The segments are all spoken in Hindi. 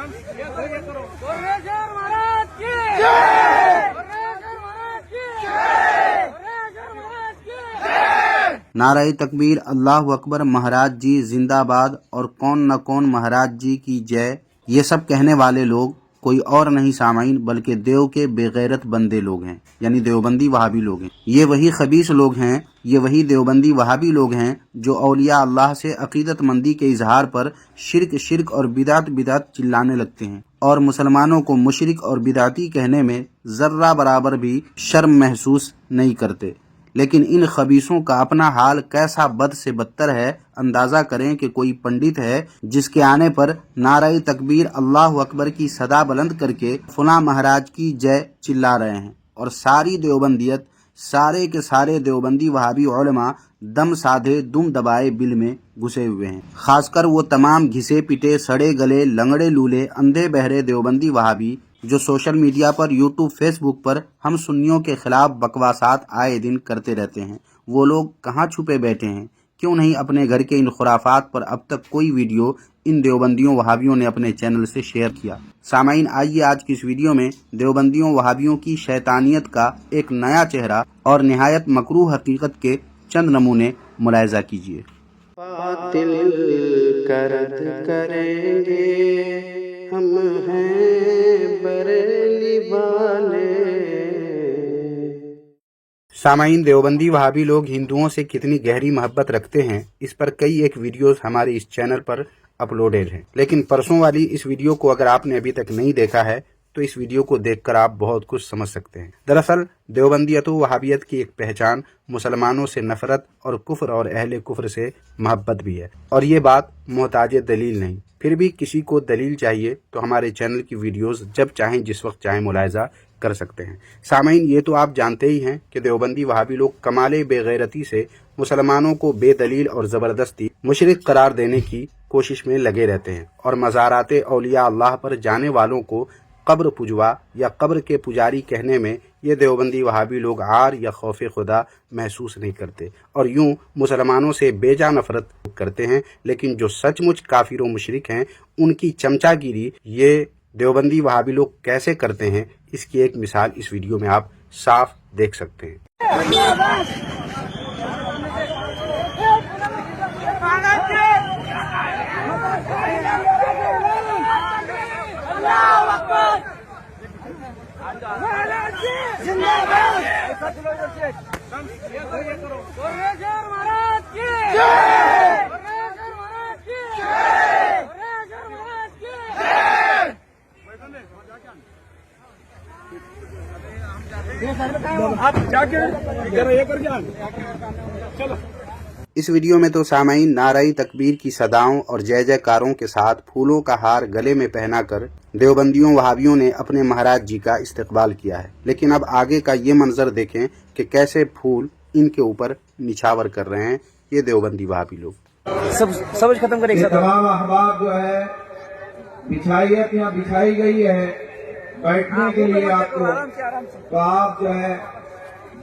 नारे तकबीर, अल्लाह अकबर, महाराज जी जिंदाबाद और कौन न कौन महाराज जी की जय, ये सब कहने वाले लोग कोई और नहीं सामाइन बल्कि देव के बेगैरत बंदे लोग हैं, यानी देवबंदी वहाबी लोग हैं। ये वही खबीस लोग हैं, ये वही देवबंदी वहाबी लोग हैं जो औलिया अल्लाह से अकीदतमंदी के इजहार पर शिर्क शिर्क और बिदात बिदात चिल्लाने लगते हैं और मुसलमानों को मुशरिक और बिदाती कहने में जर्रा बराबर भी शर्म महसूस नहीं करते। लेकिन इन खबीसों का अपना हाल कैसा बद से बदतर है, अंदाजा करें कि कोई पंडित है जिसके आने पर नारे तकबीर अल्लाह अकबर की सदा बुलंद करके फुला महाराज की जय चिल्ला रहे हैं और सारी देवबंदियत, सारे के सारे देवबंदी वहाबी उलमा दम साधे दुम दबाए बिल में घुसे हुए हैं। खासकर वो तमाम घिसे पिटे सड़े गले लंगड़े लूले अंधे बहरे देवबंदी वहाबी जो सोशल मीडिया पर, यूट्यूब, फेसबुक पर हम सुन्नियों के खिलाफ बकवासात आए दिन करते रहते हैं। वो लोग कहाँ छुपे बैठे हैं? क्यों नहीं अपने घर के इन खुराफात पर अब तक कोई वीडियो इन देवबंदियों वहाबियों ने अपने चैनल से शेयर किया? सामाइन, आइए आज की इस वीडियो में देवबंदियों वहाबियों की शैतानियत का एक नया चेहरा और निहायत मकरूह हकीकत के चंद नमूने मुलाहिजा कीजिए। बातिल करद करेंगे हम हैं बरेली वाले। सामाइन, देवबंदी वहाबी लोग हिंदुओं से कितनी गहरी मोहब्बत रखते हैं, इस पर कई एक वीडियोस हमारे इस चैनल पर अपलोडेड हैं। लेकिन परसों वाली इस वीडियो को अगर आपने अभी तक नहीं देखा है तो इस वीडियो को देखकर आप बहुत कुछ समझ सकते हैं। दरअसल देवबंदियत व वहाबियत की एक पहचान मुसलमानों से नफरत और कुफ्र और अहले कुफ्र से मोहब्बत भी है, और ये बात मोहताज दलील नहीं। फिर भी किसी को दलील चाहिए तो हमारे चैनल की वीडियोस जब चाहें जिस वक्त चाहें मुलाहिजा कर सकते हैं। सामाइन, ये तो आप जानते ही हैं कि देवबंदी वहाबी लोग कमाले बेगैरती से मुसलमानों को बेदलील और ज़बरदस्ती मुशरिक करार देने की कोशिश में लगे रहते हैं और मज़ारात औलिया अल्लाह पर जाने वालों को कब्र पुजवा या कब्र के पुजारी कहने में ये देवबंदी वहाबी लोग आर या खौफ खुदा महसूस नहीं करते और यूं मुसलमानों से बेजा नफरत करते हैं। लेकिन जो सचमुच काफिर व मुशरिक हैं उनकी चमचागिरी ये देवबंदी वहाबी लोग कैसे करते हैं, इसकी एक मिसाल इस वीडियो में आप साफ देख सकते हैं। आप जाके चलो। इस वीडियो में तो सामाइन नारे तकबीर की सदाओं और जय जयकारों के साथ फूलों का हार गले में पहनाकर देवबंदियों वहाबियों ने अपने महाराज जी का इस्तकबाल किया है। लेकिन अब आगे का ये मंजर देखें कि कैसे फूल इनके ऊपर निछावर कर रहे हैं ये देवबंदी वहाबी लोग। सब खत्म करेंगे। तमाम अहबाब जो है बिछाइयत यहाँ बिछाई गई है बैठने के लिए आपको, तो आप जो है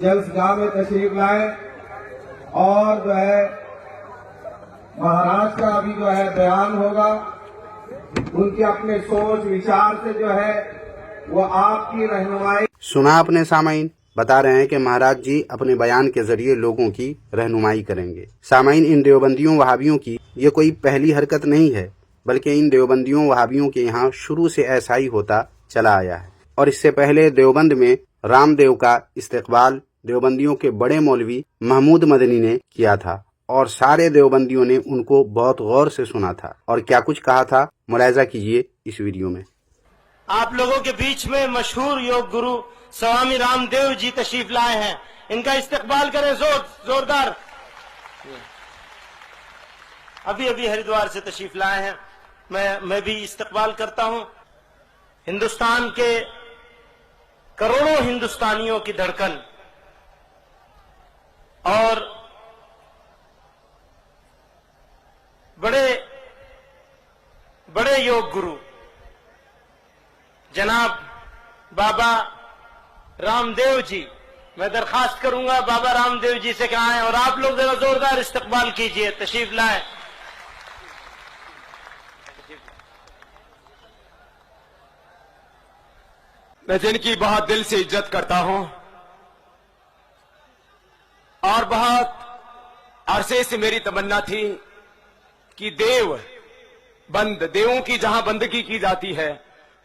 जलसगाह में तशरीफ लाए और जो है महाराज का अभी जो है बयान होगा, उनके अपने सोच विचार से जो है वो आपकी रहनुमाई। सुना अपने सामाइन, बता रहे हैं कि महाराज जी अपने बयान के जरिए लोगों की रहनुमाई करेंगे। सामाइन, इन देवबंदियों वहाबियों की ये कोई पहली हरकत नहीं है, बल्कि इन देवबंदियों वहाबियों के यहाँ शुरू से ऐसा ही होता चला आया है। और इससे पहले देवबंद में रामदेव का इस्तकबाल देवबंदियों के बड़े मौलवी महमूद मदनी ने किया था और सारे देवबंदियों ने उनको बहुत गौर से सुना था और क्या कुछ कहा था, मुलाहिजा कीजिए इस वीडियो में। आप लोगों के बीच में मशहूर योग गुरु स्वामी रामदेव जी तशरीफ लाए हैं, इनका इस्तकबाल करें जोरदार। अभी अभी हरिद्वार से तशरीफ लाए हैं, मैं भी इस्तकबाल करता हूं। हिंदुस्तान के करोड़ों हिंदुस्तानियों की धड़कन और बड़े बड़े योग गुरु जनाब बाबा रामदेव जी, मैं दरखास्त करूंगा बाबा रामदेव जी से कहा है और आप लोग जरा जोरदार इस्तकबाल कीजिए, तशरीफ लाए। मैं जिनकी बहुत दिल से इज्जत करता हूं और बहुत अरसे से मेरी तमन्ना थी कि देवों की जहां बंदगी की जाती है,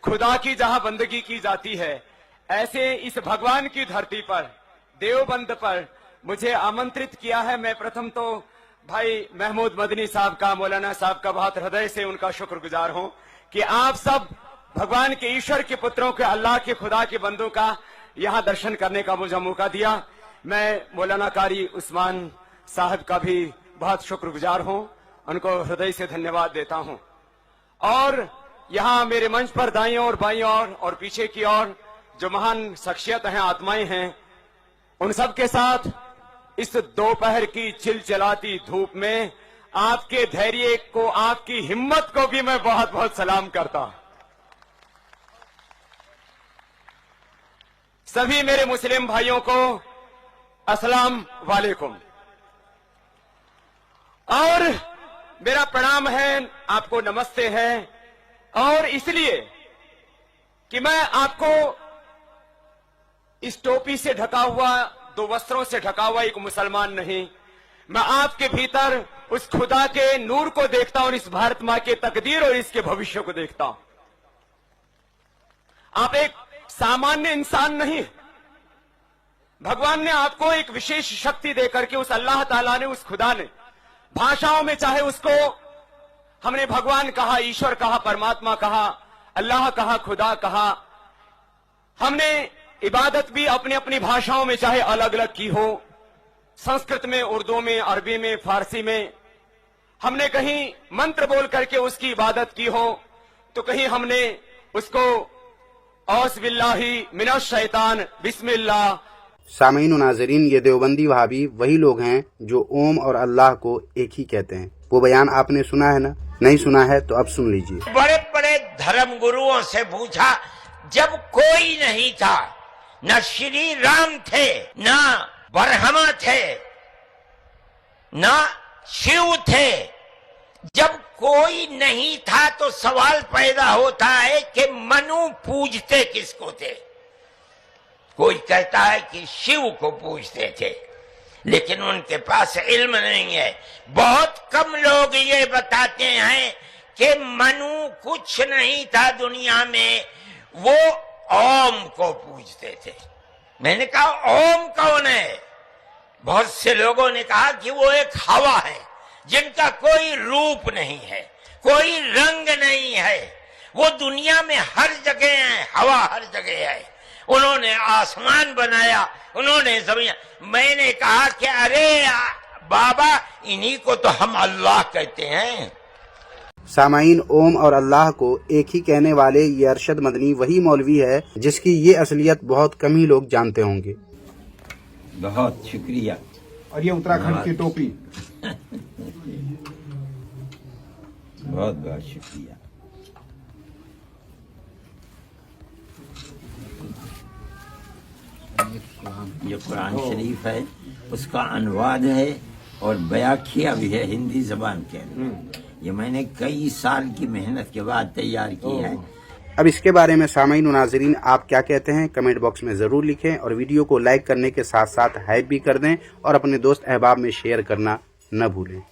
खुदा की जहां बंदगी की जाती है, ऐसे इस भगवान की धरती पर, देवबंद पर मुझे आमंत्रित किया है। मैं प्रथम तो भाई महमूद मदनी साहब का, मौलाना साहब का बहुत हृदय से उनका शुक्रगुजार हूं कि आप सब भगवान के, ईश्वर के पुत्रों के, अल्लाह के, खुदा के बंदों का यहां दर्शन करने का मुझे मौका दिया। मैं मौलाना कारी उस्मान साहब का भी बहुत शुक्रगुजार हूं, उनको हृदय से धन्यवाद देता हूं। और यहां मेरे मंच पर दाईं ओर, बाईं ओर और पीछे की ओर जो महान शख्सियत हैं, आत्माएं हैं, उन सब के साथ इस दोपहर की चिलचिलाती धूप में आपके धैर्य को, आपकी हिम्मत को भी मैं बहुत बहुत सलाम करता हूं। सभी मेरे मुस्लिम भाइयों को अस्सलाम वालेकुम। और मेरा प्रणाम है, आपको नमस्ते है। और इसलिए कि मैं आपको इस टोपी से ढका हुआ, दो वस्त्रों से ढका हुआ एक मुसलमान नहीं, मैं आपके भीतर उस खुदा के नूर को देखता हूं और इस भारत मां के तकदीर और इसके भविष्य को देखता हूं। आप एक सामान्य इंसान नहीं, भगवान ने आपको एक विशेष शक्ति देकर के, उस अल्लाह ताला ने, उस खुदा ने, भाषाओं में चाहे उसको हमने भगवान कहा, ईश्वर कहा, परमात्मा कहा, अल्लाह कहा, खुदा कहा, हमने इबादत भी अपनी अपनी भाषाओं में चाहे अलग अलग की हो, संस्कृत में, उर्दू में, अरबी में, फारसी में, हमने कहीं मंत्र बोल करके उसकी इबादत की हो, तो कहीं हमने उसको औस बिल्लाही मिनश शैतान बिस्मिल्लाह। सामीन नाजरीन, ये देवबंदी वहाबी वही लोग हैं जो ओम और अल्लाह को एक ही कहते हैं। वो बयान आपने सुना है ना? नहीं सुना है तो अब सुन लीजिए। बड़े बड़े धर्म गुरुओं से पूछा, जब कोई नहीं था, न श्री राम थे, न ब्रह्मा थे, न शिव थे, जब कोई नहीं था तो सवाल पैदा होता है कि मनु पूजते किसको थे? कोई कहता है कि शिव को पूजते थे, लेकिन उनके पास इल्म नहीं है। बहुत कम लोग ये बताते हैं कि मनु कुछ नहीं था दुनिया में, वो ओम को पूजते थे। मैंने कहा ओम कौन है? बहुत से लोगों ने कहा कि वो एक हवा है जिनका कोई रूप नहीं है, कोई रंग नहीं है, वो दुनिया में हर जगह है, हवा हर जगह है। उन्होंने आसमान बनाया, उन्होंने जमीन। मैंने कहा कि अरे बाबा, इन्हीं को तो हम अल्लाह कहते हैं। सामाईन, ओम और अल्लाह को एक ही कहने वाले ये अरशद मदनी वही मौलवी है जिसकी ये असलियत बहुत कम ही लोग जानते होंगे। बहुत शुक्रिया। और ये उत्तराखंड की टोपी। बहुत बहुत शुक्रिया। ये कुरान शरीफ है, उसका अनुवाद है और व्याख्या भी है हिंदी जबान के अंदर। ये मैंने कई साल की मेहनत के बाद तैयार की है। अब इसके बारे में सामीन नाजरीन आप क्या कहते हैं, कमेंट बॉक्स में ज़रूर लिखें और वीडियो को लाइक करने के साथ साथ हाइप भी कर दें और अपने दोस्त अहबाब में शेयर करना न भूलें।